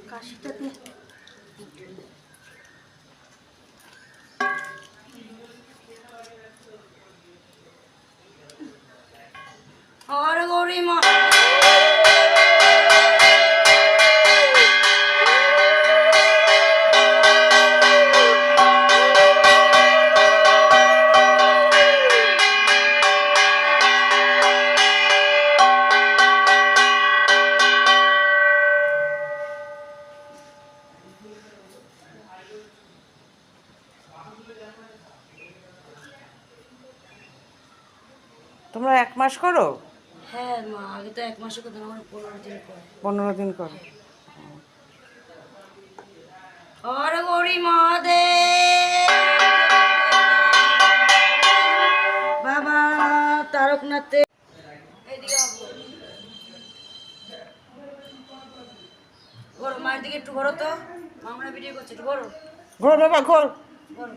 কাশিটাতে হর গৌরী মা তোমরা 1 মাস করো? হ্যাঁ মা, আগে তো 1 মাসে করতাম, আমার 15 দিন করে। 15 দিন করো। হর গৌরী মহাদেব বাবা তারকনাথে ঘোরো, মায়ের দিকে একটু ঘোরো তো, আমরা ভিডিও করছি, একটু ঘোরো ঘোর বাবা ঘোর। ঘোরো।